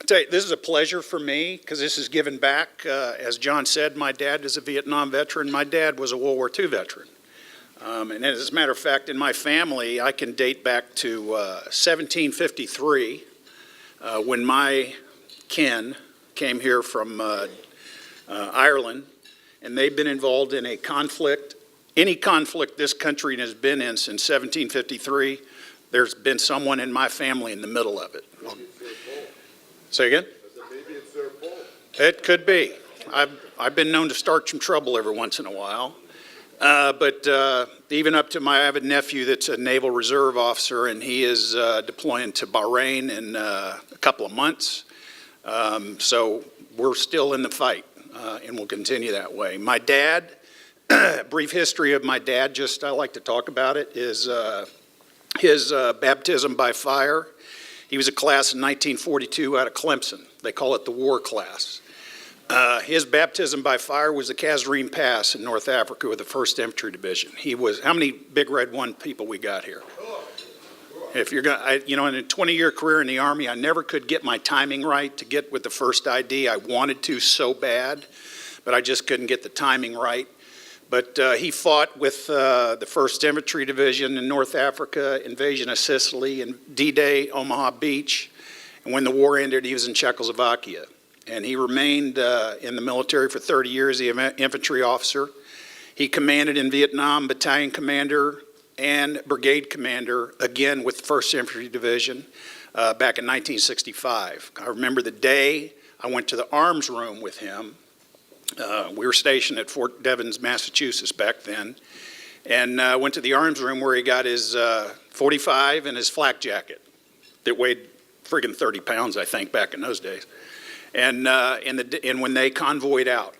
tell you, this is a pleasure for me because this is giving back. As John said, my dad is a Vietnam veteran. My dad was a World War II veteran. And as a matter of fact, in my family, I can date back to 1753 when my kin came here from Ireland, and they've been involved in a conflict. Any conflict this country has been in since 1753, there's been someone in my family in the middle of it. Say again? Maybe it's their fault. It could be. I've been known to start some trouble every once in a while. But even up to I have a nephew that's a Naval Reserve officer, and he is deploying to Bahrain in a couple of months. So we're still in the fight, and we'll continue that way. My dad, brief history of my dad, just I like to talk about it, is his baptism by fire. He was a class in 1942 out of Clemson. They call it the war class. His baptism by fire was the Kasserine Pass in North Africa with the 1st Infantry Division. He was, how many Big Red 1 people we got here? If you're going to, in a 20-year career in the Army, I never could get my timing right to get with the first ID. I wanted to so bad, but I just couldn't get the timing right. But he fought with the 1st Infantry Division in North Africa, invasion of Sicily, and D-Day, Omaha Beach. And when the war ended, he was in Czechoslovakia. And he remained in the military for 30 years, the infantry officer. He commanded in Vietnam, battalion commander and brigade commander, again with the 1st Infantry Division, back in 1965. I remember the day I went to the arms room with him. We were stationed at Fort Devens, Massachusetts back then, and went to the arms room where he got his .45 and his flak jacket that weighed friggin' 30 pounds, I think, back in those days. And when they convoyed out,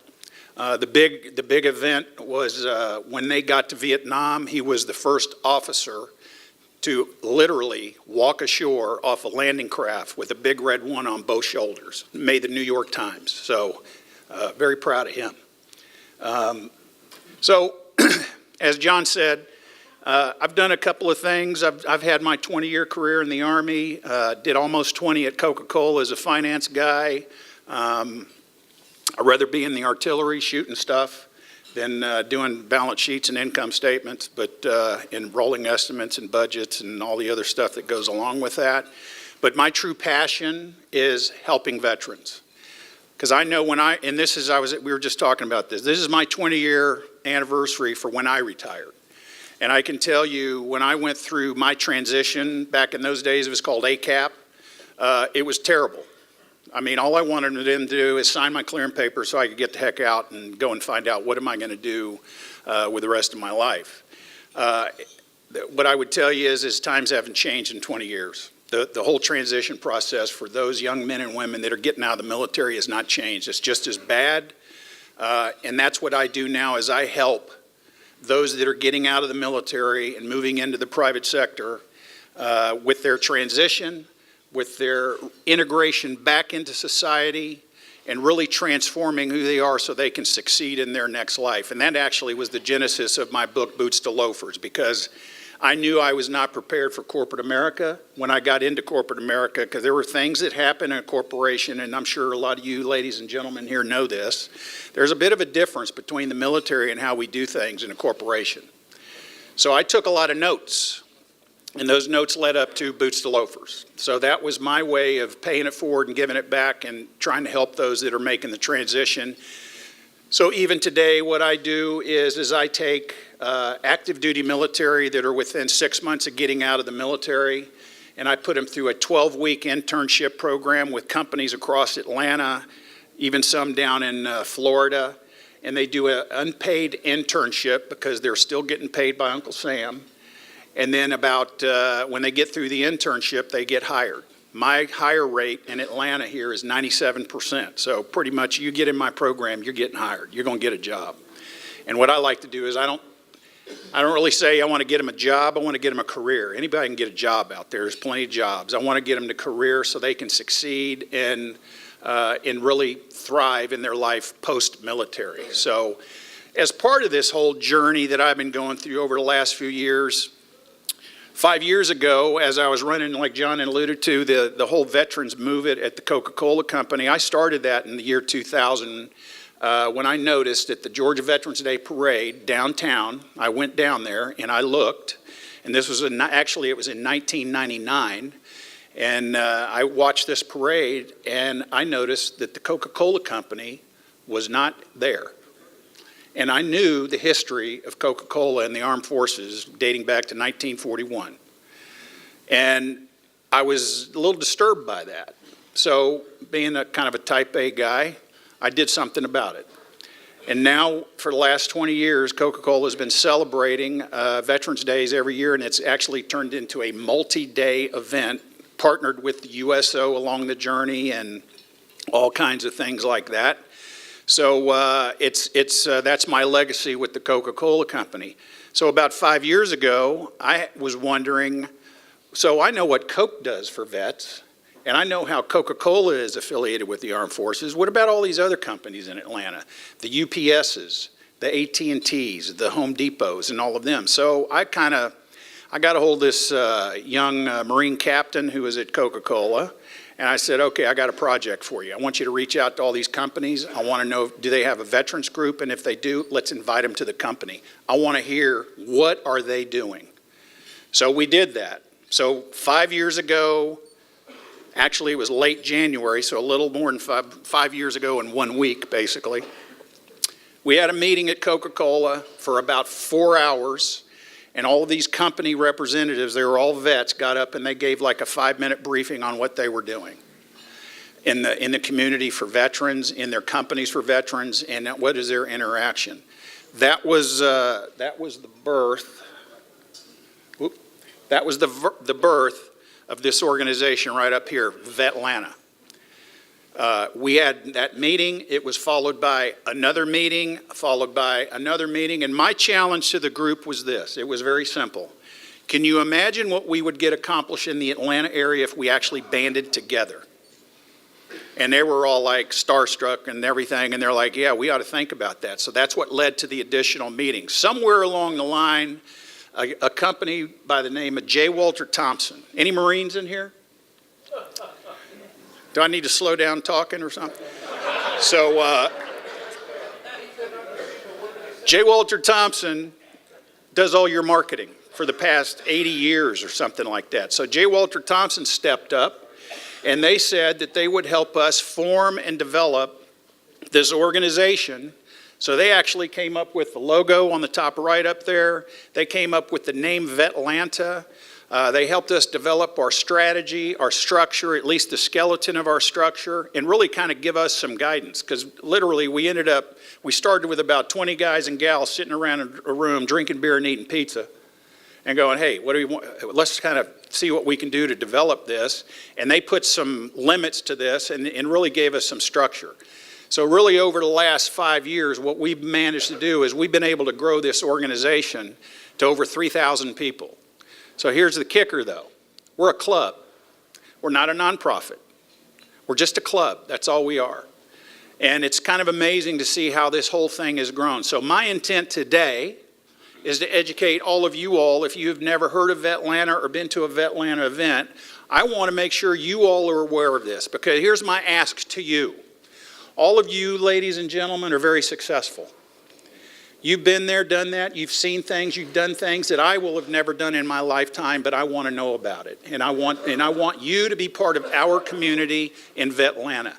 the big event was when they got to Vietnam. He was the first officer to literally walk ashore off a landing craft with a Big Red 1 on both shoulders. Made the New York Times. So very proud of him. So as John said, I've done a couple of things. I've had my 20-year career in the Army, did almost 20 at Coca-Cola as a finance guy. I'd rather be in the artillery shooting stuff than doing balance sheets and income statements, but in rolling estimates and budgets and all the other stuff that goes along with that. But my true passion is helping veterans. Because I know when and this is, we were just talking about this. This is my 20-year anniversary for when I retired. And I can tell you, when I went through my transition, back in those days it was called ACAP, it was terrible. I mean, all I wanted them to do is sign my clearing paper so I could get the heck out and go and find out what am I going to do with the rest of my life. What I would tell you is times haven't changed in 20 years. The whole transition process for those young men and women that are getting out of the military has not changed. It's just as bad. And that's what I do now is I help those that are getting out of the military and moving into the private sector with their transition, with their integration back into society, and really transforming who they are so they can succeed in their next life. And that actually was the genesis of my book, Boots to Loafers, because I knew I was not prepared for corporate America when I got into corporate America, because there were things that happen in a corporation, and I'm sure a lot of you ladies and gentlemen here know this. There's a bit of a difference between the military and how we do things in a corporation. So I took a lot of notes, and those notes led up to Boots to Loafers. So that was my way of paying it forward and giving it back and trying to help those that are making the transition. So even today, what I do is I take active duty military that are within 6 months of getting out of the military, and I put them through a 12-week internship program with companies across Atlanta, even some down in Florida, and they do an unpaid internship because they're still getting paid by Uncle Sam. And then about when they get through the internship, they get hired. My hire rate in Atlanta here is 97%. So pretty much you get in my program, you're getting hired. You're going to get a job. And what I like to do is I don't really say I want to get them a job. I want to get them a career. Anybody can get a job out there. There's plenty of jobs. I want to get them to career so they can succeed and really thrive in their life post-military. So as part of this whole journey that I've been going through over the last few years, 5 years ago, as I was running, like John alluded to, the whole veterans movement at the Coca-Cola Company, I started that in the year 2000 when I noticed at the Georgia Veterans Day Parade downtown. I went down there and I looked, and this was actually it was in 1999, and I watched this parade and I noticed that the Coca-Cola Company was not there. And I knew the history of Coca-Cola and the armed forces dating back to 1941. And I was a little disturbed by that. So being a kind of a type A guy, I did something about it. And now for the last 20 years, Coca-Cola has been celebrating Veterans Days every year, and it's actually turned into a multi-day event, partnered with the USO along the journey and all kinds of things like that. So that's my legacy with the Coca-Cola Company. So about 5 years ago, I was wondering, so I know what Coke does for vets, and I know how Coca-Cola is affiliated with the armed forces. What about all these other companies in Atlanta? The UPSs, the AT&Ts, the Home Depots, and all of them. So I got a hold of this young Marine captain who was at Coca-Cola. And I said, okay, I got a project for you. I want you to reach out to all these companies. I want to know, do they have a veterans group? And if they do, let's invite them to the company. I want to hear, what are they doing? So we did that. So 5 years ago, actually it was late January, so a little more than five years ago in 1 week, basically. We had a meeting at Coca-Cola for about 4 hours. And all of these company representatives, they were all vets, got up and they gave like a 5-minute briefing on what they were doing in the community for veterans, in their companies for veterans, and what is their interaction. That was the birth. That was the birth of this organization right up here, Vetlanta. We had that meeting. It was followed by another meeting, followed by another meeting. And my challenge to the group was this. It was very simple. Can you imagine what we would get accomplished in the Atlanta area if we actually banded together? And they were all like starstruck and everything. And they're like, yeah, we ought to think about that. So that's what led to the additional meetings. Somewhere along the line, a company by the name of J. Walter Thompson. Any Marines in here? Do I need to slow down talking or something? So J. Walter Thompson does all your marketing for the past 80 years or something like that. So J. Walter Thompson stepped up, and they said that they would help us form and develop this organization. So they actually came up with the logo on the top right up there. They came up with the name Vetlanta. They helped us develop our strategy, our structure, at least the skeleton of our structure, and really kind of give us some guidance. Because literally we started with about 20 guys and gals sitting around a room drinking beer and eating pizza and going, hey, what do we want? Let's kind of see what we can do to develop this. And they put some limits to this and really gave us some structure. So really over the last 5 years, what we've managed to do is we've been able to grow this organization to over 3,000 people. So here's the kicker, though. We're a club. We're not a nonprofit. We're just a club. That's all we are. And it's kind of amazing to see how this whole thing has grown. So my intent today is to educate all of you all. If you've never heard of Vetlanta or been to a Vetlanta event, I want to make sure you all are aware of this, because here's my ask to you. All of you, ladies and gentlemen, are very successful. You've been there, done that. You've seen things. You've done things that I will have never done in my lifetime, but I want to know about it. And I want you to be part of our community in Vetlanta.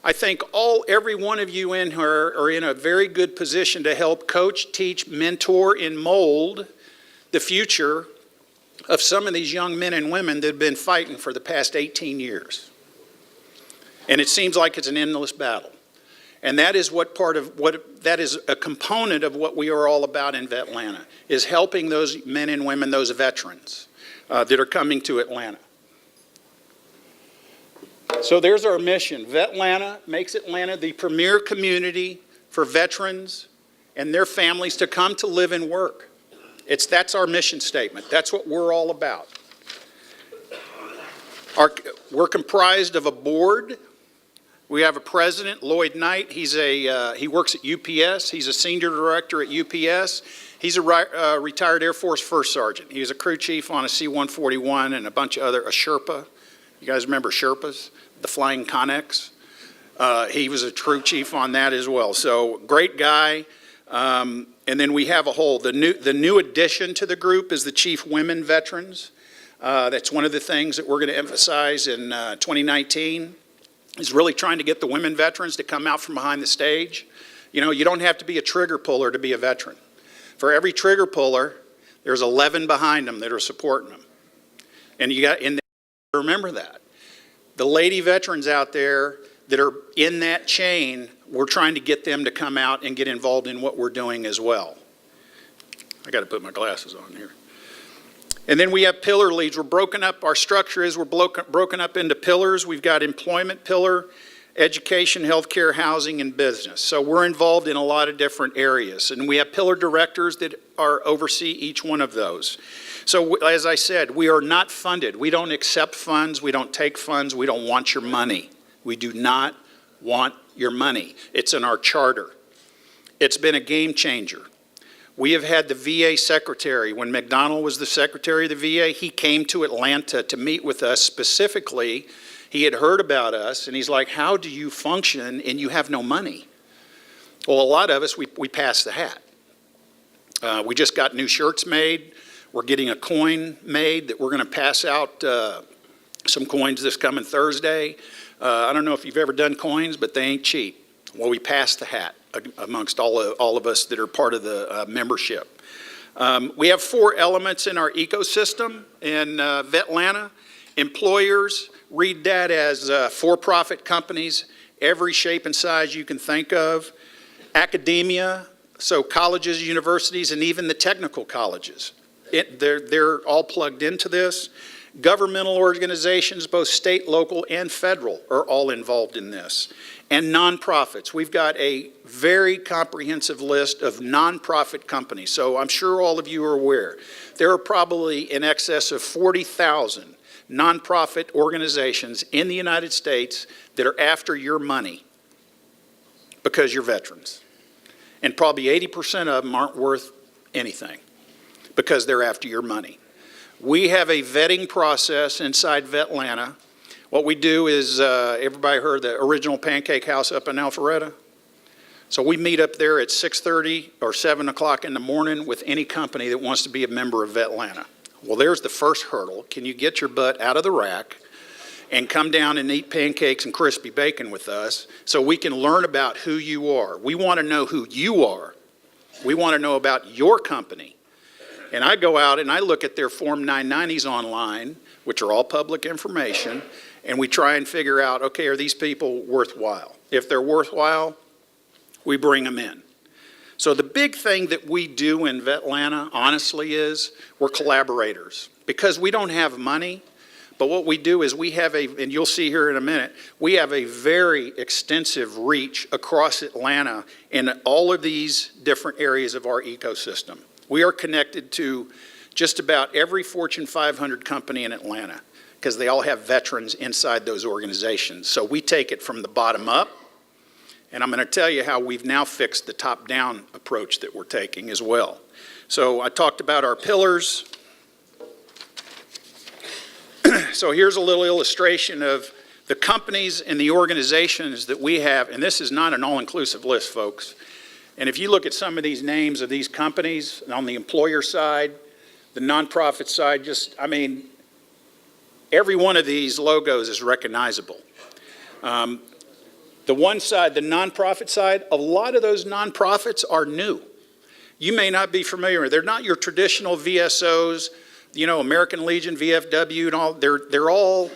I think every one of you in here are in a very good position to help coach, teach, mentor, and mold the future of some of these young men and women that have been fighting for the past 18 years. And it seems like it's an endless battle. And that is that is a component of what we are all about in Vetlanta, is helping those men and women, those veterans that are coming to Atlanta. So there's our mission. Vetlanta makes Atlanta the premier community for veterans and their families to come to live and work. That's our mission statement. That's what we're all about. We're comprised of a board. We have a president, Lloyd Knight. He works at UPS. He's a senior director at UPS. He's a retired Air Force First Sergeant. He was a crew chief on a C-141 and a bunch of other, a Sherpa. You guys remember Sherpas? The flying Connex? He was a crew chief on that as well. So great guy. And then we have the new addition to the group is the Chief Women Veterans. That's one of the things that we're going to emphasize in 2019 is really trying to get the women veterans to come out from behind the stage. You know, you don't have to be a trigger puller to be a veteran. For every trigger puller, there's 11 behind them that are supporting them. And you got to remember that. The lady veterans out there that are in that chain, we're trying to get them to come out and get involved in what we're doing as well. I got to put my glasses on here. And then we have pillar leads. We're broken up, our structure is we're broken up into pillars. We've got employment pillar, education, healthcare, housing, and business. So we're involved in a lot of different areas. And we have pillar directors that oversee each one of those. So as I said, we are not funded. We don't accept funds. We don't take funds. We don't want your money. We do not want your money. It's in our charter. It's been a game changer. We have had the VA secretary. When McDonnell was the secretary of the VA, he came to Atlanta to meet with us specifically. He had heard about us, and he's like, how do you function and you have no money? Well, a lot of us, we pass the hat. We just got new shirts made. We're getting a coin made that we're going to pass out some coins this coming Thursday. I don't know if you've ever done coins, but they ain't cheap. Well, we passed the hat amongst all of us that are part of the membership. We have 4 elements in our ecosystem in Vetlanta. Employers, read that as for-profit companies, every shape and size you can think of. Academia, so colleges, universities, and even the technical colleges. They're all plugged into this. Governmental organizations, both state, local, and federal, are all involved in this. And nonprofits. We've got a very comprehensive list of nonprofit companies. So I'm sure all of you are aware. There are probably in excess of 40,000 nonprofit organizations in the United States that are after your money because you're veterans. And probably 80% of them aren't worth anything because they're after your money. We have a vetting process inside Vetlanta. What we do is, everybody heard the original Pancake House up in Alpharetta? So we meet up there at 6:30 or 7 o'clock in the morning with any company that wants to be a member of Vetlanta. Well, there's the first hurdle. Can you get your butt out of the rack and come down and eat pancakes and crispy bacon with us so we can learn about who you are? We want to know who you are. We want to know about your company. And I go out and I look at their Form 990s online, which are all public information, and we try and figure out, okay, are these people worthwhile? If they're worthwhile, we bring them in. So the big thing that we do in Vetlanta, honestly, is we're collaborators. Because we don't have money, but what we do is we have and you'll see here in a minute, we have a very extensive reach across Atlanta in all of these different areas of our ecosystem. We are connected to just about every Fortune 500 company in Atlanta because they all have veterans inside those organizations. So we take it from the bottom up, and I'm going to tell you how we've now fixed the top-down approach that we're taking as well. So I talked about our pillars. So here's a little illustration of the companies and the organizations that we have, and this is not an all-inclusive list, folks. And if you look at some of these names of these companies on the employer side, the nonprofit side, every one of these logos is recognizable. The one side, the nonprofit side, a lot of those nonprofits are new. You may not be familiar. They're not your traditional VSOs, American Legion, VFW, and all. They're all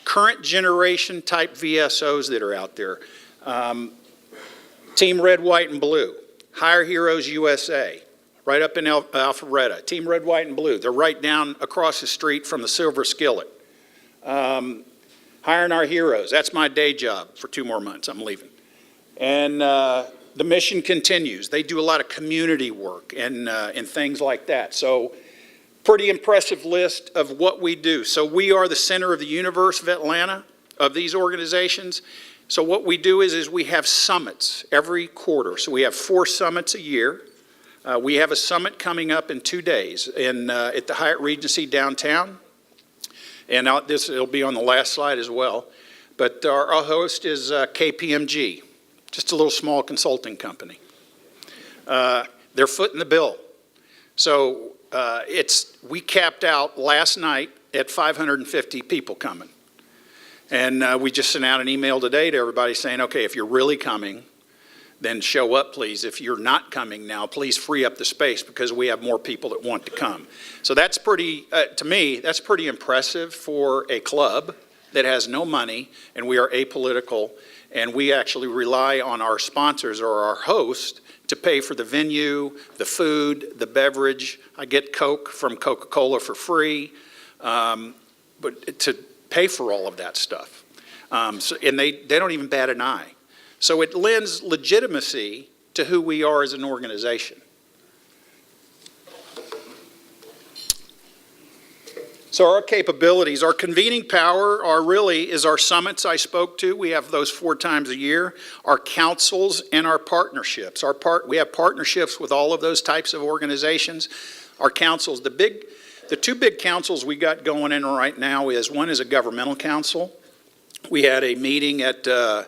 current generation type VSOs that are out there. Team Red, White, and Blue, Hire Heroes USA, right up in Alpharetta. Team Red, White, and Blue. They're right down across the street from the Silver Skillet. Hiring Our Heroes. That's my day job for 2 more months. I'm leaving. And the mission continues. They do a lot of community work and things like that. So pretty impressive list of what we do. So we are the center of the universe of Atlanta, of these organizations. So what we do is we have summits every quarter. So we have 4 summits a year. We have a summit coming up in 2 days at the Hyatt Regency downtown. And it'll be on the last slide as well. But our host is KPMG, just a little small consulting company. They're footing the bill. So we capped out last night at 550 people coming. And we just sent out an email today to everybody saying, okay, if you're really coming, then show up, please. If you're not coming now, please free up the space because we have more people that want to come. So that's pretty, to me, that's pretty impressive for a club that has no money, and we are apolitical, and we actually rely on our sponsors or our host to pay for the venue, the food, the beverage. I get Coke from Coca-Cola for free, but to pay for all of that stuff. And they don't even bat an eye. So it lends legitimacy to who we are as an organization. So our capabilities, our convening power is our summits I spoke to. We have those 4 times a year. Our councils and our partnerships. We have partnerships with all of those types of organizations. Our councils, the 2 big councils we got going in right now one is a governmental council. We had a meeting at our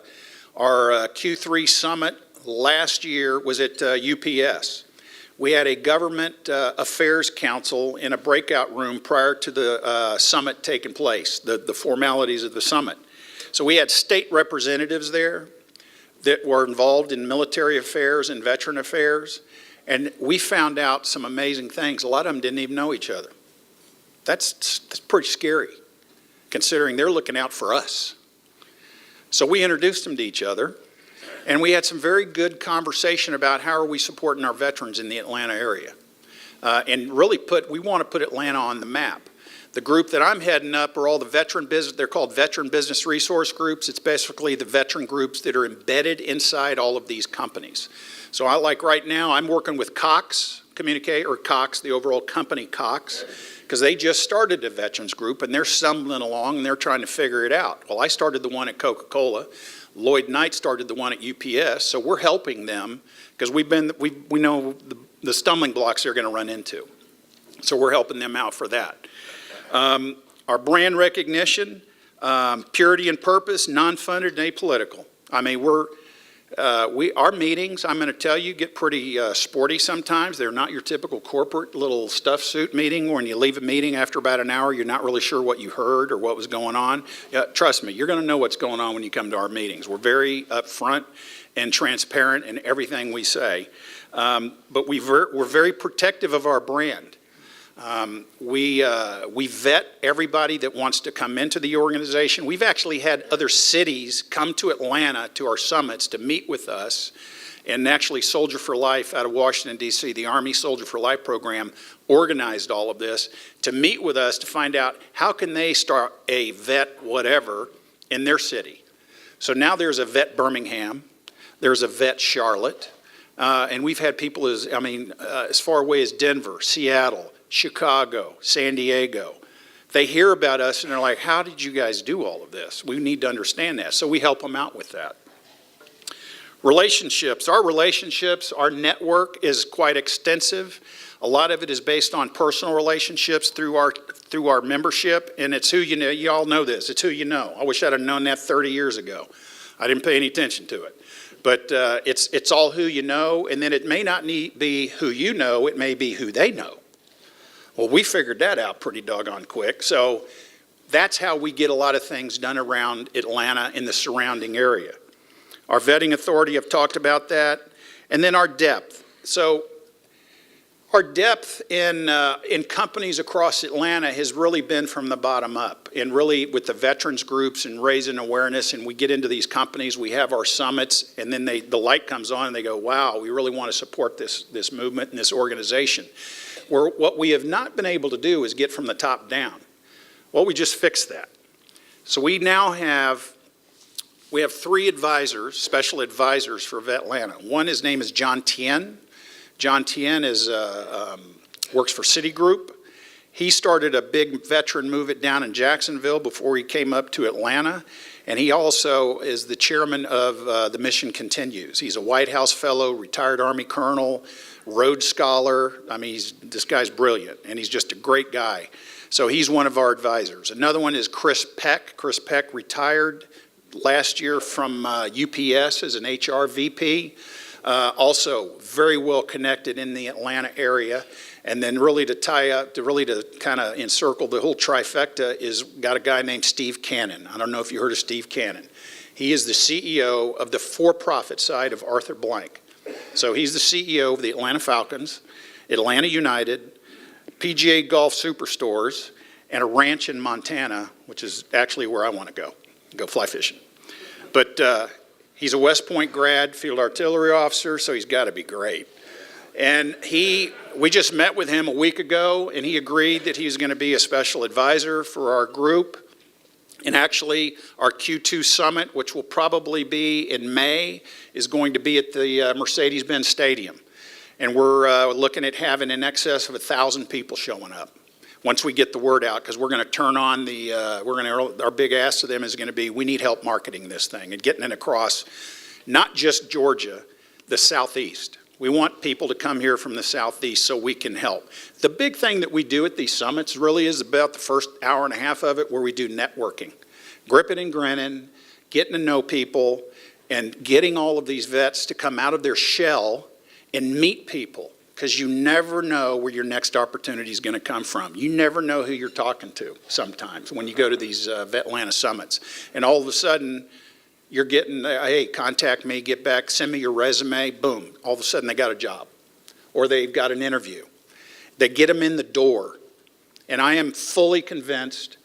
Q3 summit last year was at UPS. We had a government affairs council in a breakout room prior to the summit taking place, the formalities of the summit. So we had state representatives there that were involved in military affairs and veteran affairs, and we found out some amazing things. A lot of them didn't even know each other. That's pretty scary, considering they're looking out for us. So we introduced them to each other, and we had some very good conversation about how are we supporting our veterans in the Atlanta area. And really we want to put Atlanta on the map. The group that I'm heading up are all the veteran business, they're called veteran business resource groups. It's basically the veteran groups that are embedded inside all of these companies. So right now, I'm working with Cox, the overall company Cox, because they just started a veterans group and they're stumbling along and they're trying to figure it out. Well, I started the one at Coca-Cola. Lloyd Knight started the one at UPS, so we're helping them because we know the stumbling blocks they're going to run into. So we're helping them out for that. Our brand recognition, purity and purpose, non-funded and apolitical. I mean, our meetings, I'm going to tell you, get pretty sporty sometimes. They're not your typical corporate little stuff suit meeting. When you leave a meeting after about an hour, you're not really sure what you heard or what was going on. Trust me, you're going to know what's going on when you come to our meetings. We're very upfront and transparent in everything we say. But we're very protective of our brand. We vet everybody that wants to come into the organization. We've actually had other cities come to Atlanta to our summits to meet with us, and actually Soldier for Life out of Washington, D.C., the Army Soldier for Life program organized all of this to meet with us to find out how can they start a vet whatever in their city. So now there's a vet Birmingham, there's a vet Charlotte, and we've had people as far away as Denver, Seattle, Chicago, San Diego. They hear about us and they're like, how did you guys do all of this? We need to understand that. So we help them out with that. Relationships. Our network is quite extensive. A lot of it is based on personal relationships through our membership, and it's who you know. You all know this. It's who you know. I wish I'd have known that 30 years ago. I didn't pay any attention to it. But it's all who you know, and then it may not be who you know, it may be who they know. Well, we figured that out pretty doggone quick. So that's how we get a lot of things done around Atlanta and the surrounding area. Our vetting authority, I've talked about that. And then our depth. So our depth in companies across Atlanta has really been from the bottom up, and really with the veterans groups and raising awareness, and we get into these companies, we have our summits, and then the light comes on and they go, wow, we really want to support this movement and this organization. What we have not been able to do is get from the top down. Well, we just fixed that. So we now have 3 advisors, special advisors for Vetlanta. One, his name is John Tien. John Tien works for Citigroup. He started a big veteran movement down in Jacksonville before he came up to Atlanta. And he also is the chairman of the Mission Continues. He's a White House fellow, retired Army colonel, Rhodes Scholar. I mean, this guy's brilliant, and he's just a great guy. So he's one of our advisors. Another one is Chris Peck. Chris Peck retired last year from UPS as an HR VP. Also very well connected in the Atlanta area. And then really to tie up, to kind of encircle the whole trifecta is got a guy named Steve Cannon. I don't know if you heard of Steve Cannon. He is the CEO of the for-profit side of Arthur Blank. So he's the CEO of the Atlanta Falcons, Atlanta United, PGA Golf Superstores, and a ranch in Montana, which is actually where I want to go fly fishing. But he's a West Point grad, field artillery officer, so he's got to be great. And we just met with him a week ago, and he agreed that he's going to be a special advisor for our group. And actually, our Q2 summit, which will probably be in May, is going to be at the Mercedes-Benz Stadium. And we're looking at having in excess of 1,000 people showing up once we get the word out, because we're going to turn on our big ask to them is going to be, we need help marketing this thing and getting it across not just Georgia, the Southeast. We want people to come here from the Southeast so we can help. The big thing that we do at these summits really is about the first hour and a half of it, where we do networking. Gripping and grinning, getting to know people, and getting all of these vets to come out of their shell and meet people, because you never know where your next opportunity is going to come from. You never know who you're talking to sometimes when you go to these Vetlanta summits. And all of a sudden, you're getting, hey, contact me, get back, send me your resume, boom. All of a sudden, they got a job, or they've got an interview. They get them in the door. And I am fully convinced,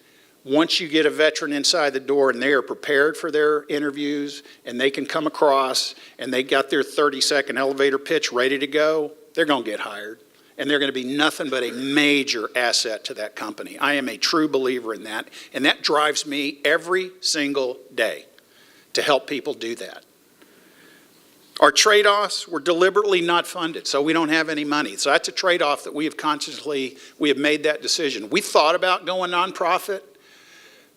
once you get a veteran inside the door and they are prepared for their interviews and they can come across and they got their 30-second elevator pitch ready to go, they're going to get hired. And they're going to be nothing but a major asset to that company. I am a true believer in that, and that drives me every single day to help people do that. Our trade-offs were deliberately not funded, so we don't have any money. So that's a trade-off that we have made that decision. We thought about going nonprofit,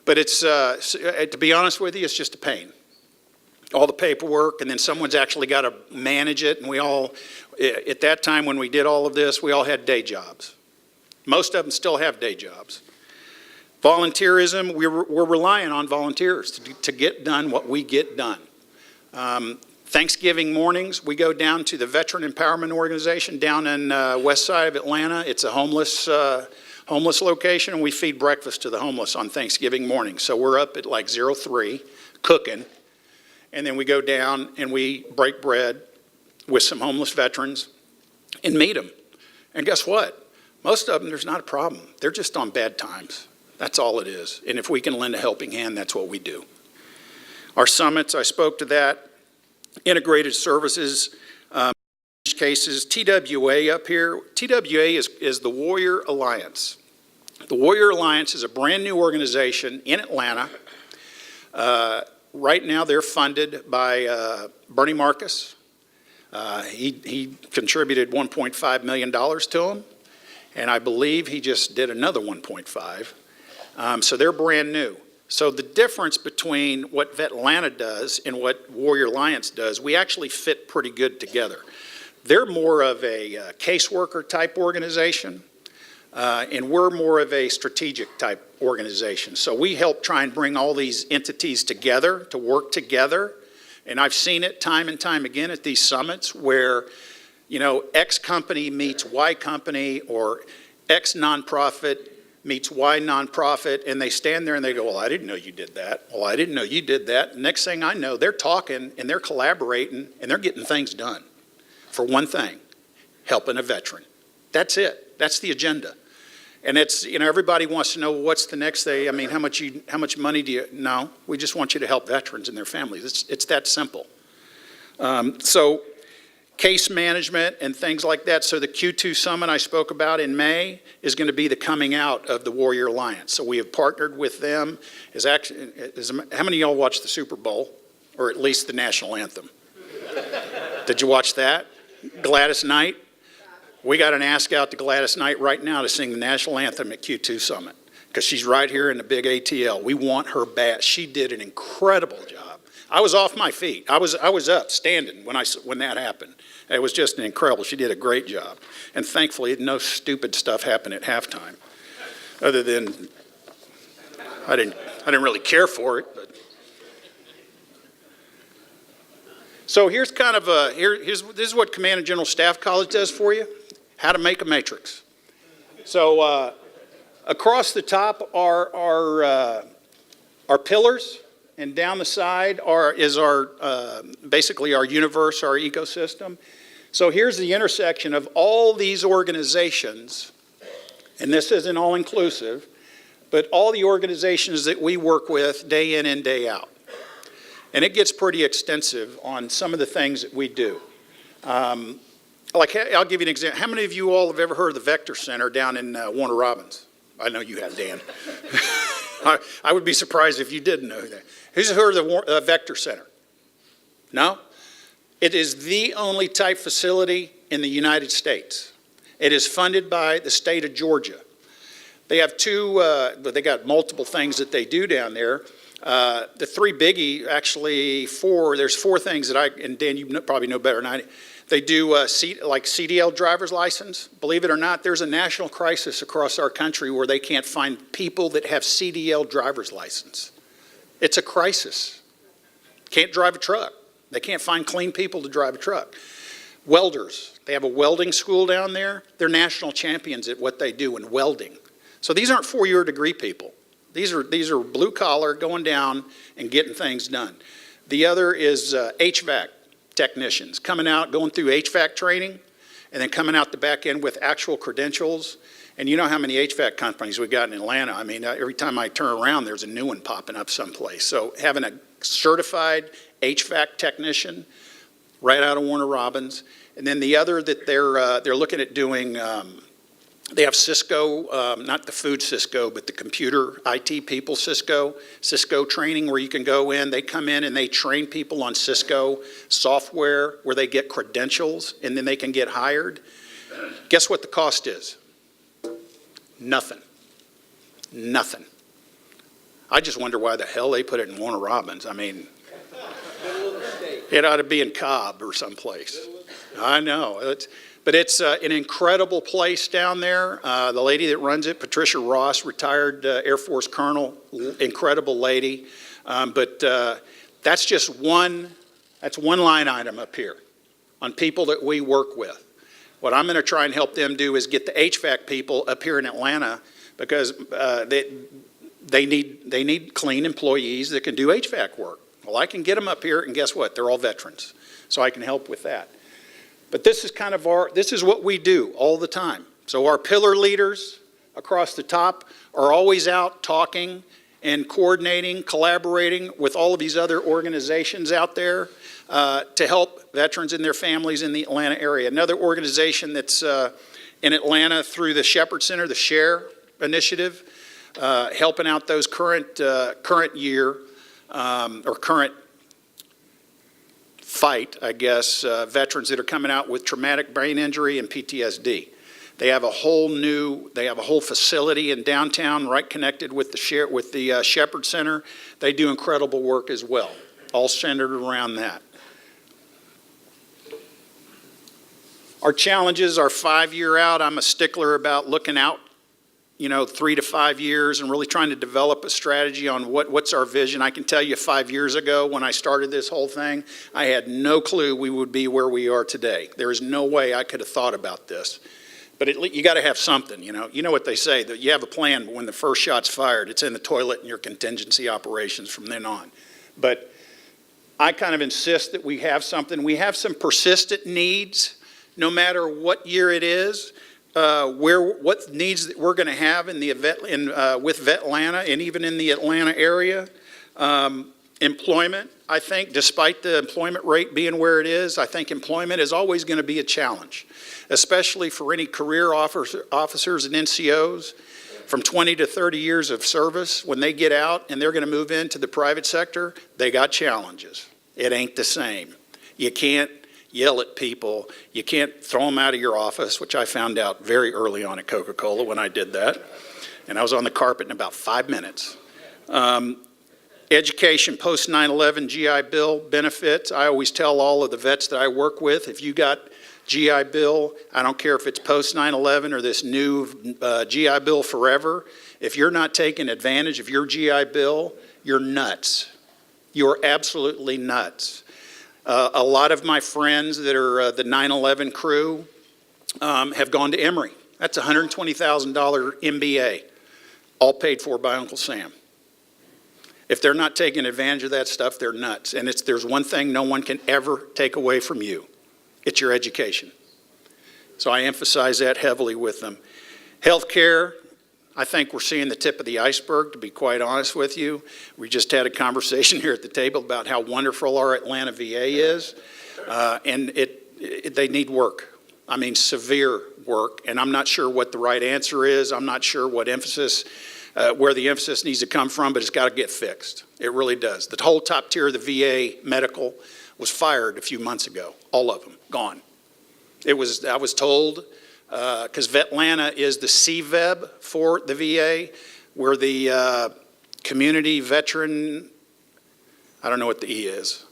but it's, to be honest with you, it's just a pain. All the paperwork, and then someone's actually got to manage it, and we all, at that time when we did all of this, we all had day jobs. Most of them still have day jobs. Volunteerism, we're relying on volunteers to get done what we get done. Thanksgiving mornings, we go down to the Veteran Empowerment Organization down in west side of Atlanta. It's a homeless location, and we feed breakfast to the homeless on Thanksgiving morning. So we're up at like 03, cooking, and then we go down and we break bread with some homeless veterans and meet them. And guess what? Most of them, there's not a problem. They're just on bad times. That's all it is. And if we can lend a helping hand, that's what we do. Our summits, I spoke to that. Integrated services, cases, TWA up here. TWA is the Warrior Alliance. The Warrior Alliance is a brand new organization in Atlanta. Right now they're funded by Bernie Marcus. He contributed $1.5 million to them. And I believe he just did another 1.5. So they're brand new. So the difference between what Vetlanta does and what Warrior Alliance does, we actually fit pretty good together. They're more of a caseworker type organization, and we're more of a strategic type organization. So we help try and bring all these entities together to work together. And I've seen it time and time again at these summits where, you know, X company meets Y company, or X nonprofit meets Y nonprofit, and they stand there and they go, well, I didn't know you did that. Well, I didn't know you did that. Next thing I know, they're talking and they're collaborating and they're getting things done. For one thing, helping a veteran. That's it. That's the agenda. And it's, you know, everybody wants to know what's the next thing. I mean, how much money do you, no, we just want you to help veterans and their families. It's that simple. So case management and things like that. So the Q2 summit I spoke about in May is going to be the coming out of the Warrior Alliance. So we have partnered with them. How many of y'all watched the Super Bowl, or at least the national anthem? Did you watch that? Gladys Knight? We got an ask out to Gladys Knight right now to sing the national anthem at Q2 summit. because she's right here in the big ATL. We want her back. She did an incredible job. I was off my feet. I was up, standing when that happened. It was just incredible. She did a great job. And thankfully, no stupid stuff happened at halftime. Other than, I didn't really care for it. But. So here's kind of this is what Command and General Staff College does for you. How to make a matrix. So across the top are our pillars, and down the side is basically our universe, our ecosystem. So here's the intersection of all these organizations, and this isn't all inclusive, but all the organizations that we work with day in and day out. And it gets pretty extensive on some of the things that we do. I'll give you an example. How many of you all have ever heard of the Vector Center down in Warner Robins? I know you have, Dan. I would be surprised if you didn't know that. Who's heard of the Vector Center? No? It is the only type facility in the United States. It is funded by the state of Georgia. They have they got multiple things that they do down there. The three biggie, actually there's four things that and Dan, you probably know better than I do. They do like CDL driver's license. Believe it or not, there's a national crisis across our country where they can't find people that have CDL driver's license. It's a crisis. Can't drive a truck. They can't find clean people to drive a truck. Welders, they have a welding school down there. They're national champions at what they do in welding. So these aren't four-year degree people. These are blue collar going down and getting things done. The other is HVAC technicians coming out, going through HVAC training, and then coming out the back end with actual credentials. And you know how many HVAC companies we got in Atlanta. I mean, every time I turn around, there's a new one popping up someplace. So having a certified HVAC technician right out of Warner Robins. And then the other that they're looking at doing, they have Cisco, not the food Cisco, but the computer IT people, Cisco training where you can go in. They come in and they train people on Cisco software where they get credentials and then they can get hired. Guess what the cost is? Nothing. Nothing. I just wonder why the hell they put it in Warner Robins. I mean, it ought to be in Cobb or someplace. I know. But it's an incredible place down there. The lady that runs it, Patricia Ross, retired Air Force colonel, incredible lady. But that's just one line item up here on people that we work with. What I'm going to try and help them do is get the HVAC people up here in Atlanta because they need clean employees that can do HVAC work. Well, I can get them up here, and guess what? They're all veterans, so I can help with that. But this is kind of this is what we do all the time. So our pillar leaders across the top are always out talking and coordinating, collaborating with all of these other organizations out there to help veterans and their families in the Atlanta area. Another organization that's in Atlanta through the Shepherd Center, the SHARE initiative, helping out those current year or current fight, I guess, veterans that are coming out with traumatic brain injury and PTSD. They have a whole facility in downtown right connected with the Shepherd Center. They do incredible work as well, all centered around that. Our challenges are 5-year out. I'm a stickler about looking out, 3 to 5 years and really trying to develop a strategy on what's our vision. I can tell you 5 years ago when I started this whole thing, I had no clue we would be where we are today. There is no way I could have thought about this. But you got to have something, You know what they say, that you have a plan, but when the first shot's fired, it's in the toilet in your contingency operations from then on. But I kind of insist that we have something. We have some persistent needs, no matter what year it is. What needs that we're going to have with Vetlanta and even in the Atlanta area. Employment, I think, despite the employment rate being where it is, I think employment is always going to be a challenge, especially for any career officers and NCOs from 20 to 30 years of service. When they get out and they're going to move into the private sector, they got challenges. It ain't the same. You can't yell at people. You can't throw them out of your office, which I found out very early on at Coca-Cola when I did that. And I was on the carpet in about 5 minutes. Education, post 9/11 GI Bill benefits. I always tell all of the vets that I work with, if you got GI Bill, I don't care if it's post 9/11 or this new GI Bill forever, if you're not taking advantage of your GI Bill, you're nuts. You're absolutely nuts. A lot of my friends that are the 9/11 crew have gone to Emory. That's a $120,000 MBA, all paid for by Uncle Sam. If they're not taking advantage of that stuff, they're nuts. And there's one thing no one can ever take away from you. It's your education. So I emphasize that heavily with them. Healthcare, I think we're seeing the tip of the iceberg, to be quite honest with you. We just had a conversation here at the table about how wonderful our Atlanta VA is. And they need work. I mean, severe work. And I'm not sure what the right answer is. I'm not sure what emphasis, where the emphasis needs to come from, but it's got to get fixed. It really does. The whole top tier of the VA medical was fired a few months ago. All of them, gone. I was told, because Vetlanta is the CVEB for the VA, we're the Community Veteran, I don't know what the E is,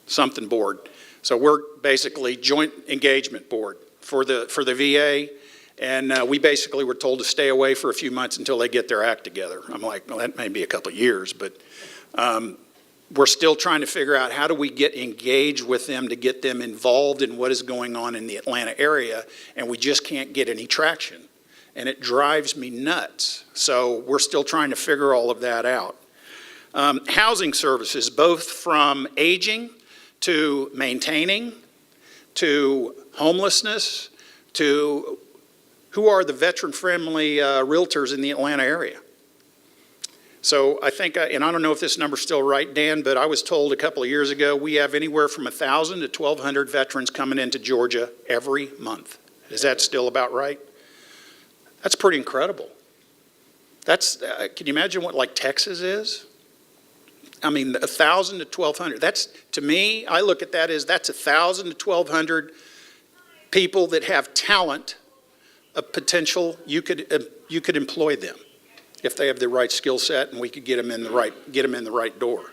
something board. So we're basically joint engagement board for the VA, and we basically were told to stay away for a few months until they get their act together. I'm like, well, that may be a couple of years, but we're still trying to figure out how do we get engaged with them to get them involved in what is going on in the Atlanta area, and we just can't get any traction. And it drives me nuts. So we're still trying to figure all of that out. Housing services, both from aging to maintaining to homelessness to who are the veteran-friendly realtors in the Atlanta area. So I think, and I don't know if this number's still right, Dan, but I was told a couple of years ago we have anywhere from 1,000 to 1,200 veterans coming into Georgia every month. Is that still about right? That's pretty incredible. That's, can you imagine what like Texas is? I mean, 1,000 to 1,200. That's, to me, I look at that as that's 1,000 to 1,200 people that have talent, a potential, you could employ them if they have the right skill set and we could get them in the right door.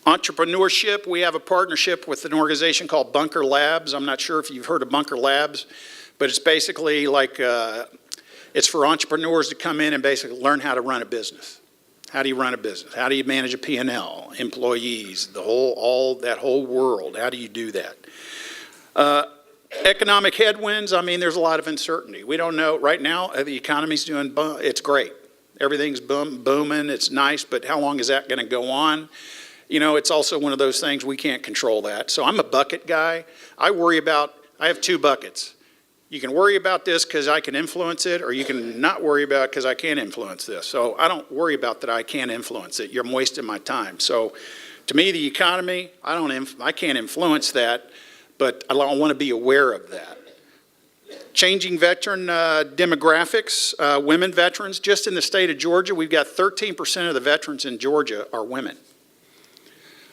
Entrepreneurship, we have a partnership with an organization called Bunker Labs. I'm not sure if you've heard of Bunker Labs, but it's basically like, it's for entrepreneurs to come in and basically learn how to run a business. How do you run a business? How do you manage a P&L, employees, that whole world? How do you do that? Economic headwinds, I mean, there's a lot of uncertainty. We don't know. Right now, the economy's doing, it's great. Everything's booming, it's nice, but how long is that going to go on? You know, it's also one of those things we can't control that. So I'm a bucket guy. I have two buckets. You can worry about this because I can influence it, or you can not worry about it because I can't influence this. So I don't worry about that I can't influence it. You're wasting my time. So to me, the economy, I can't influence that, but I want to be aware of that. Changing veteran demographics, women veterans. Just in the state of Georgia, we've got 13% of the veterans in Georgia are women.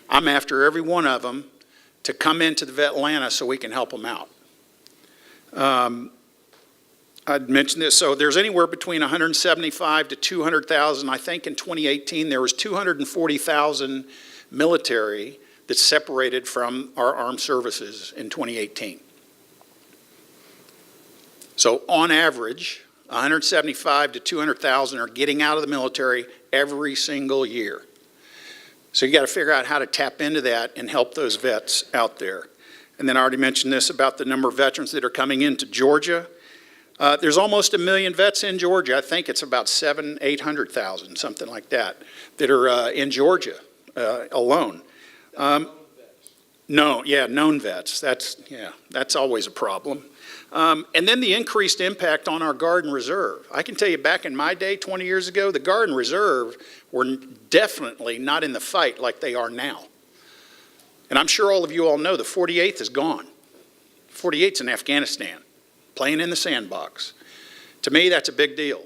I'm after every one of them to come into the Vetlanta so we can help them out. I'd mentioned this, so there's anywhere between 175 to 200,000. I think in 2018 there was 240,000 military that separated from our armed services in 2018. So on average, 175 to 200,000 are getting out of the military every single year. So you got to figure out how to tap into that and help those vets out there. And then I already mentioned this about the number of veterans that are coming into Georgia. There's almost 1 million vets in Georgia. I think it's about 800,000, something like that, that are in Georgia alone. Known vets. That's always a problem. And then the increased impact on our Guard and Reserve. I can tell you back in my day, 20 years ago, the Guard and Reserve were definitely not in the fight like they are now. And I'm sure all of you all know the 48th is gone. 48th's in Afghanistan, playing in the sandbox. To me, that's a big deal.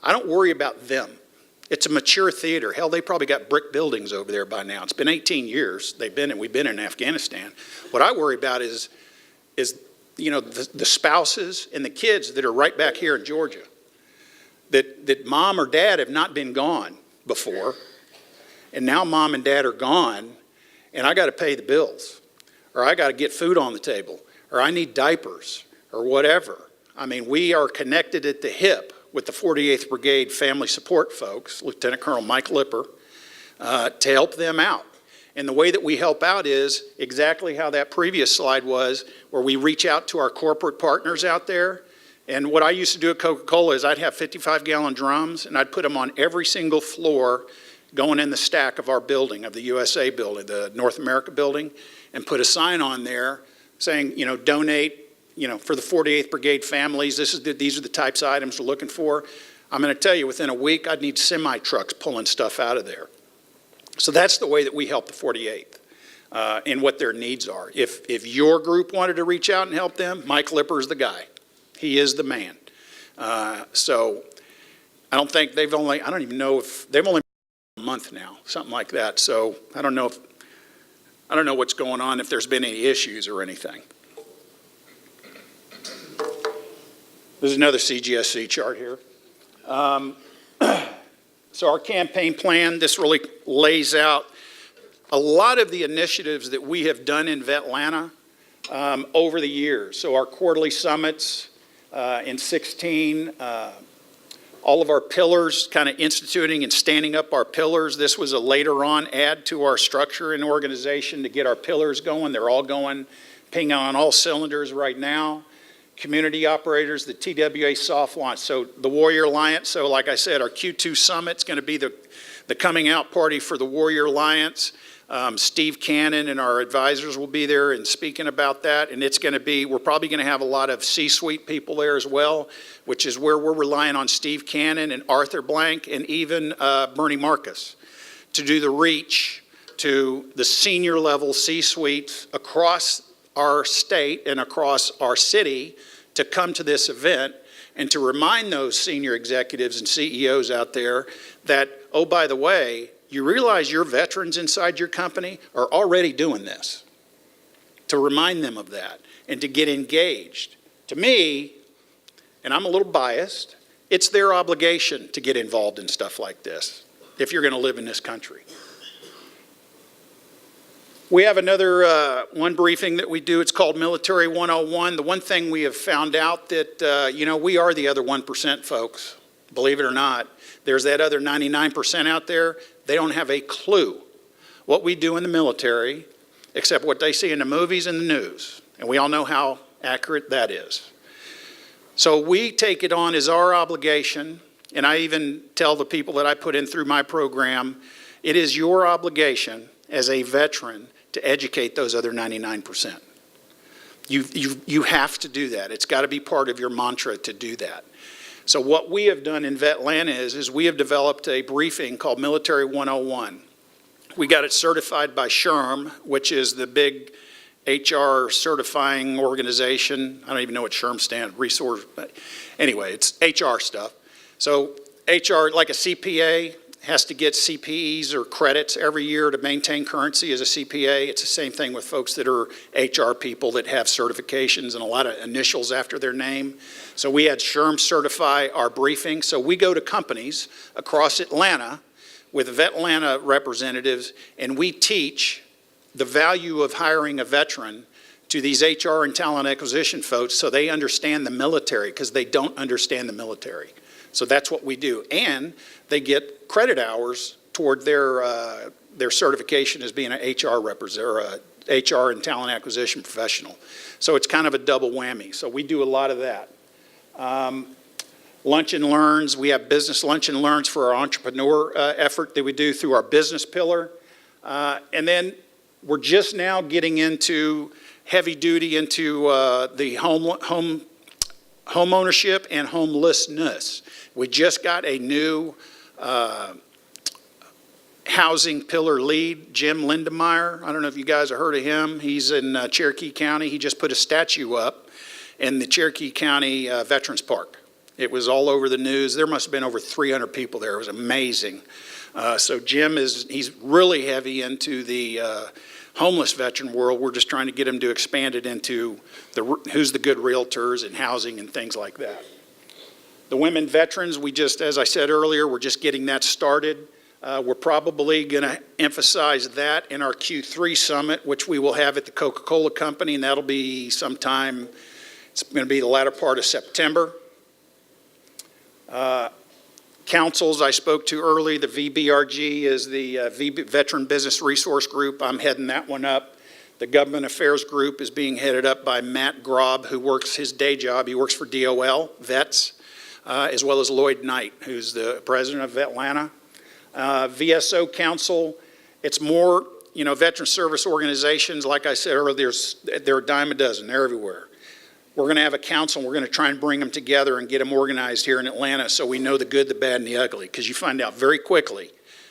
I don't worry about them. It's a mature theater. Hell, they probably got brick buildings over there by now. It's been 18 years we've been in Afghanistan. What I worry about is is, the spouses and the kids that are right back here in Georgia, that mom or dad have not been gone before, and now mom and dad are gone, and I got to pay the bills, or I got to get food on the table, or I need diapers, or whatever. I mean, we are connected at the hip with the 48th Brigade Family Support folks, Lieutenant Colonel Mike Lipper, to help them out. And the way that we help out is exactly how that previous slide was, where we reach out to our corporate partners out there. And what I used to do at Coca-Cola is I'd have 55-gallon drums, and I'd put them on every single floor going in the stack of our building, of the USA building, the North America building, and put a sign on there saying, donate, for the 48th Brigade families. These are the types of items we're looking for. I'm going to tell you, within a week, I'd need semi-trucks pulling stuff out of there. So that's the way that we help the 48th and what their needs are. If your group wanted to reach out and help them, Mike Lipper is the guy. He is the man. So I don't think I don't even know if they've only been a month now, something like that. So I don't know what's going on, if there's been any issues or anything. There's another CGSC chart here. So our campaign plan, this really lays out a lot of the initiatives that we have done in Vetlanta over the years. So our quarterly summits in 16, all of our pillars, kind of instituting and standing up our pillars. This was a later on add to our structure and organization to get our pillars going. They're all going, ping on all cylinders right now. Community operators, the TWA soft launch. So the Warrior Alliance, so like I said, our Q2 summit's going to be the coming out party for the Warrior Alliance. Steve Cannon and our advisors will be there and speaking about that, and we're probably going to have a lot of C-suite people there as well, which is where we're relying on Steve Cannon and Arthur Blank and even Bernie Marcus to do the reach to the senior level C-suites across our state and across our city to come to this event and to remind those senior executives and CEOs out there that, oh, by the way, you realize your veterans inside your company are already doing this. To remind them of that and to get engaged. To me, and I'm a little biased, it's their obligation to get involved in stuff like this if you're going to live in this country. We have another one briefing that we do. It's called Military 101. The one thing we have found out that, we are the other 1%, folks. Believe it or not. There's that other 99% out there. They don't have a clue what we do in the military except what they see in the movies and the news. And we all know how accurate that is. So we take it on as our obligation, and I even tell the people that I put in through my program, it is your obligation as a veteran to educate those other 99%. You have to do that. It's got to be part of your mantra to do that. So what we have done in Vetlanta is we have developed a briefing called Military 101. We got it certified by SHRM, which is the big HR certifying organization. I don't even know what SHRM stands for, resource, but anyway, it's HR stuff. So HR, like a CPA, has to get CPEs or credits every year to maintain currency as a CPA. It's the same thing with folks that are HR people that have certifications and a lot of initials after their name. So we had SHRM certify our briefing. So we go to companies across Atlanta with Vetlanta representatives, and we teach the value of hiring a veteran to these HR and talent acquisition folks so they understand the military, because they don't understand the military. So that's what we do. And they get credit hours toward their certification as being an HR representative, or a HR and talent acquisition professional. So it's kind of a double whammy. So we do a lot of that. Lunch and Learns, we have business lunch and learns for our entrepreneur effort that we do through our business pillar. And then we're just now getting into heavy duty into the home ownership and homelessness. We just got a new housing pillar lead, Jim Lindemeyer. I don't know if you guys have heard of him. He's in Cherokee County. He just put a statue up in the Cherokee County Veterans Park. It was all over the news. There must have been over 300 people there. It was amazing. So Jim he's really heavy into the homeless veteran world, we're just trying to get them to expand it into who's the good realtors and housing and things like that. The women veterans, as I said earlier, we're just getting that started. We're probably going to emphasize that in our Q3 summit, which we will have at the Coca-Cola Company, and that'll be sometime, it's going to be the latter part of September. Councils I spoke to early, the VBRG is the Veteran Business Resource Group. I'm heading that one up. The Government Affairs Group is being headed up by Matt Grob, who works his day job. He works for DOL, Vets, as well as Lloyd Knight, who's the president of Vetlanta. VSO Council, it's more, veteran service organizations, like I said earlier, they're a dime a dozen, they're everywhere. We're going to have a council, and we're going to try and bring them together and get them organized here in Atlanta so we know the good, the bad, and the ugly, because you find out very quickly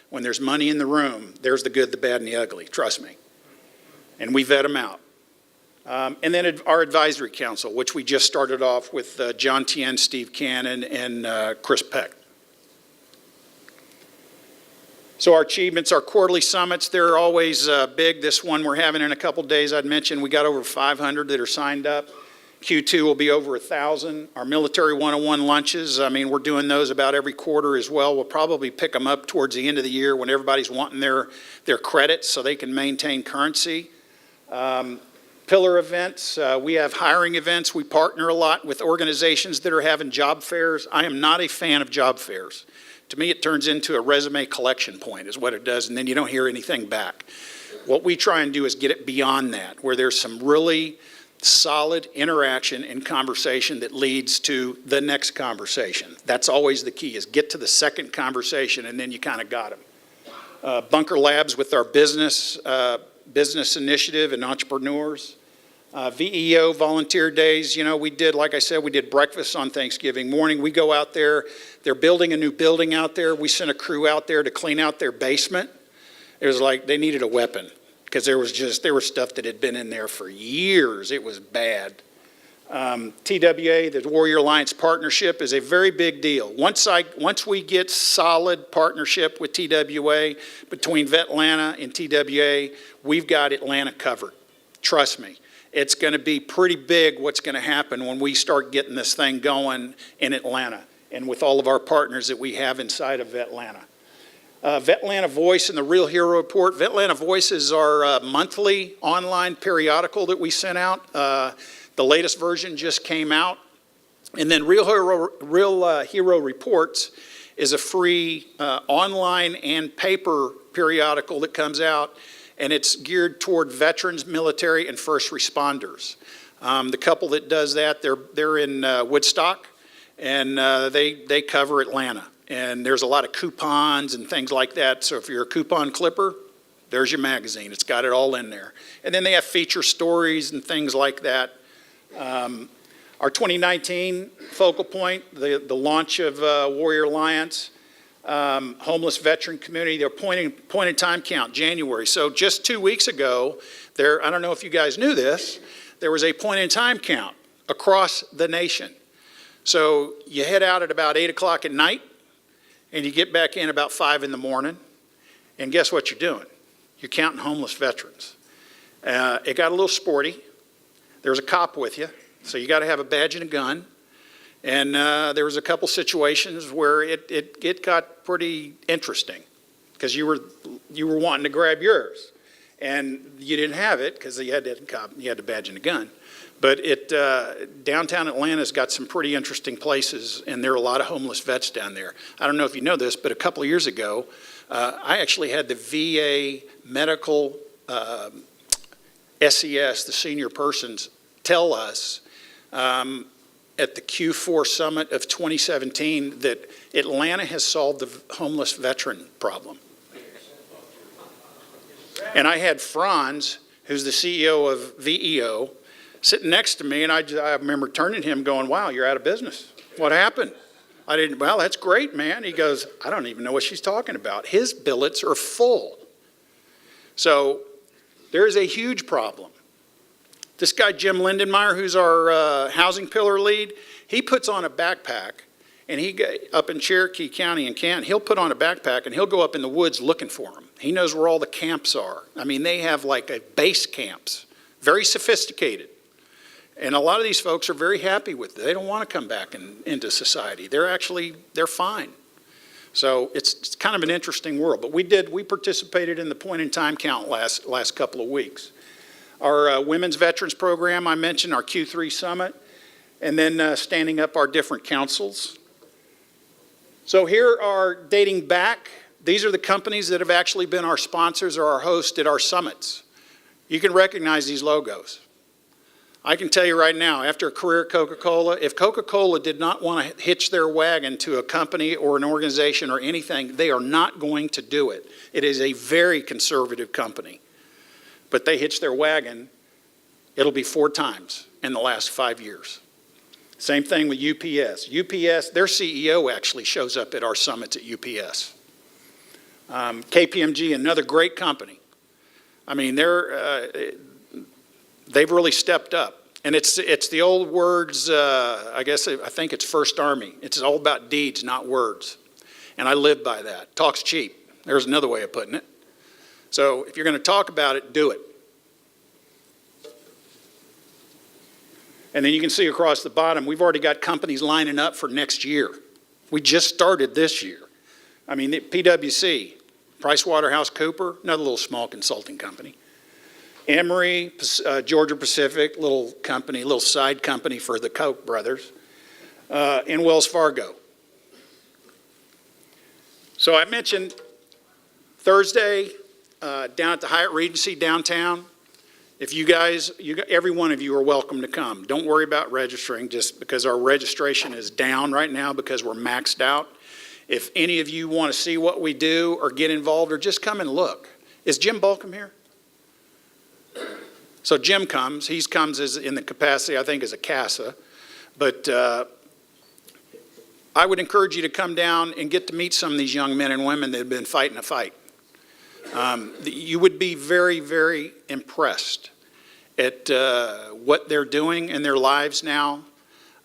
when there's money in the room, there's the good, the bad, and the ugly, trust me. And we vet them out. And then our advisory council, which we just started off with John Tien, Steve Cannon, and Chris Peck. So our achievements, our quarterly summits, they're always big. This one we're having in a couple days, I'd mentioned we got over 500 that are signed up. Q2 will be over 1,000. Our military 101 lunches, we're doing those about every quarter as well. We'll probably pick them up towards the end of the year when everybody's wanting their credits so they can maintain currency. Pillar events, we have hiring events. We partner a lot with organizations that are having job fairs. I am not a fan of job fairs. To me, it turns into a resume collection point is what it does, and then you don't hear anything back. What we try and do is get it beyond that, where there's some really solid interaction and conversation that leads to the next conversation. That's always the key, is get to the second conversation, and then you kind of got them. Bunker Labs with our business initiative and entrepreneurs. VEO volunteer days, we did, like I said, we did breakfast on Thanksgiving morning. We go out there, they're building a new building out there. We sent a crew out there to clean out their basement. It was like they needed a weapon because there was stuff that had been in there for years. It was bad. TWA, the Warrior Alliance Partnership, is a very big deal. Once we get solid partnership with TWA, between Vetlanta and TWA, we've got Atlanta covered. Trust me. It's going to be pretty big what's going to happen when we start getting this thing going in Atlanta and with all of our partners that we have inside of Vetlanta. Vetlanta Voice and the Real Hero Report. Vetlanta Voice is our monthly online periodical that we sent out. The latest version just came out. And then Real Hero Reports is a free online and paper periodical that comes out, and it's geared toward veterans, military, and first responders. The couple that does that, they're in Woodstock, and they cover Atlanta. And there's a lot of coupons and things like that. So if you're a coupon clipper, there's your magazine. It's got it all in there. And then they have feature stories and things like that. Our 2019 focal point, the launch of Warrior Alliance, homeless veteran community, their point in time count, January. So just 2 weeks ago, I don't know if you guys knew this, there was a point in time count across the nation. So you head out at about 8 o'clock at night, and you get back in about 5 in the morning, and guess what you're doing? You're counting homeless veterans. It got a little sporty. There was a cop with you, so you got to have a badge and a gun. And there was a couple situations where it got pretty interesting because you were wanting to grab yours, and you didn't have it because you had the badge and a gun. But downtown Atlanta's got some pretty interesting places, and there are a lot of homeless vets down there. I don't know if you know this, but a couple of years ago, I actually had the VA medical SES, the senior persons, tell us at the Q4 summit of 2017 that Atlanta has solved the homeless veteran problem. And I had Franz, who's the CEO of VEO, sitting next to me, and I remember turning to him going, wow, you're out of business. What happened? Well, that's great, man. He goes, I don't even know what she's talking about. His billets are full. So there's a huge problem. This guy, Jim Lindenmeyer, who's our housing pillar lead, he puts on a backpack, and up in Cherokee County in Canton, he'll put on a backpack and he'll go up in the woods looking for them. He knows where all the camps are. I mean, they have like a base camps, very sophisticated. And a lot of these folks are very happy with it. They don't want to come back into society. They're fine. So it's kind of an interesting world. But we participated in the point in time count last couple of weeks. Our Women's Veterans Program, I mentioned, our Q3 Summit, and then standing up our different councils. So here are, dating back, these are the companies that have actually been our sponsors or our hosts at our summits. You can recognize these logos. I can tell you right now, after a career at Coca-Cola, if Coca-Cola did not want to hitch their wagon to a company or an organization or anything, they are not going to do it. It is a very conservative company. But they hitch their wagon, it'll be 4 times in the last 5 years. Same thing with UPS. UPS, their CEO actually shows up at our summits at UPS. KPMG, another great company. I mean, they've really stepped up. And it's the old words, I think it's First Army. It's all about deeds, not words. And I live by that. Talk's cheap. There's another way of putting it. So if you're going to talk about it, do it. And then you can see across the bottom, we've already got companies lining up for next year. We just started this year. I mean, PwC, PricewaterhouseCoopers, another little small consulting company. Emory, Georgia Pacific, little company, little side company for the Koch brothers, and Wells Fargo. So I mentioned Thursday down at the Hyatt Regency downtown. If you guys, every one of you are welcome to come. Don't worry about registering just because our registration is down right now because we're maxed out. If any of you want to see what we do or get involved or just come and look. Is Jim Balcom here? So Jim comes. He comes in the capacity, I think, as a CASA. But I would encourage you to come down and get to meet some of these young men and women that have been fighting a fight. You would be very, very impressed at what they're doing in their lives now.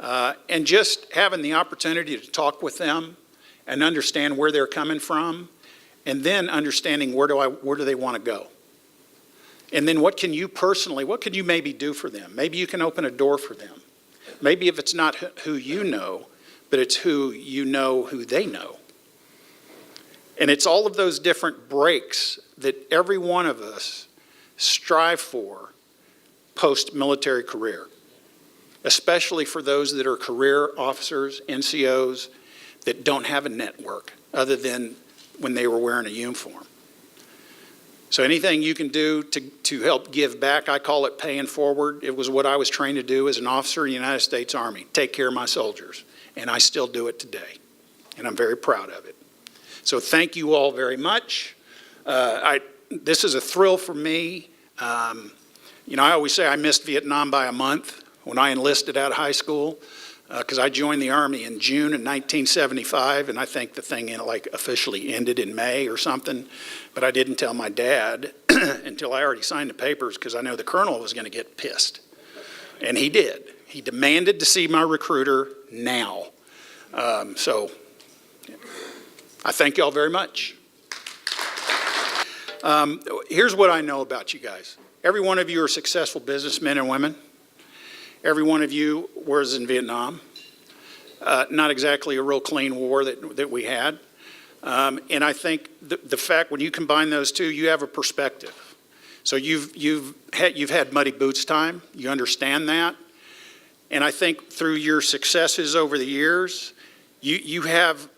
And just having the opportunity to talk with them and understand where they're coming from, and then understanding where do they want to go. And then what can you maybe do for them? Maybe you can open a door for them. Maybe if it's not who you know, but it's who you know who they know. And it's all of those different breaks that every one of us strive for post-military career, especially for those that are career officers, NCOs, that don't have a network other than when they were wearing a uniform. So anything you can do to help give back, I call it paying forward. It was what I was trained to do as an officer in the United States Army, take care of my soldiers. And I still do it today. And I'm very proud of it. So thank you all very much. This is a thrill for me. I always say I missed Vietnam by a month when I enlisted out of high school because I joined the Army in June of 1975, and I think the thing officially ended in May or something. But I didn't tell my dad until I already signed the papers because I know the colonel was going to get pissed. And he did. He demanded to see my recruiter now. So I thank you all very much. Here's what I know about you guys. Every one of you are successful businessmen and women. Every one of you was in Vietnam. Not exactly a real clean war that we had. And I think the fact when you combine those two, you have a perspective. So you've had muddy boots time. You understand that. And I think through your successes over the years, you have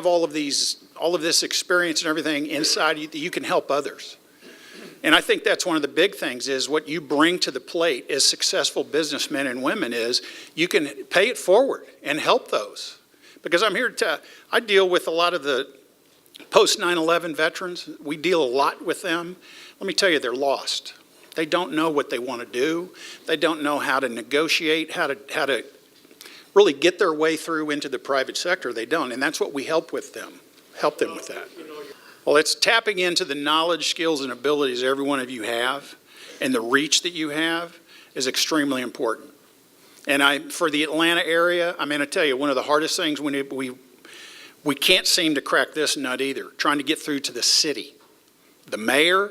all of this experience and everything inside you that you can help others. And I think that's one of the big things is what you bring to the plate as successful businessmen and women is you can pay it forward and help those. Because I'm here to, I deal with a lot of the post 9/11 veterans. We deal a lot with them. Let me tell you, they're lost. They don't know what they want to do. They don't know how to negotiate, how to really get their way through into the private sector. They don't, and that's what we help with them. Help them with that. Well, it's tapping into the knowledge, skills, and abilities every one of you have, and the reach that you have is extremely important. And for the Atlanta area, I'm going to tell you, one of the hardest things we can't seem to crack this nut either, trying to get through to the city. The mayor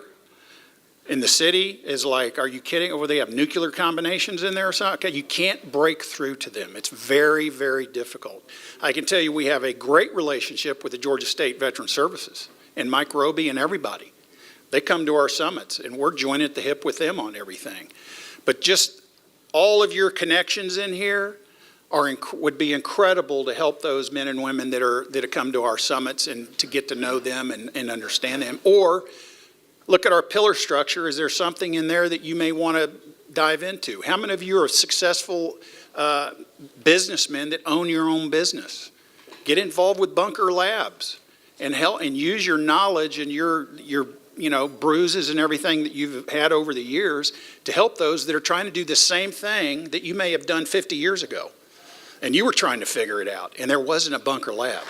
in the city is like, are you kidding? Or they have nuclear combinations in there or something? Okay, you can't break through to them. It's very, very difficult. I can tell you we have a great relationship with the Georgia State Veteran Services and Mike Roby and everybody. They come to our summits and we're joining at the hip with them on everything. But just all of your connections in here would be incredible to help those men and women that have come to our summits and to get to know them and understand them. Or look at our pillar structure. Is there something in there that you may want to dive into? How many of you are successful businessmen that own your own business? Get involved with Bunker Labs and help and use your knowledge and your bruises and everything that you've had over the years to help those that are trying to do the same thing that you may have done 50 years ago. And you were trying to figure it out, and there wasn't a Bunker Labs.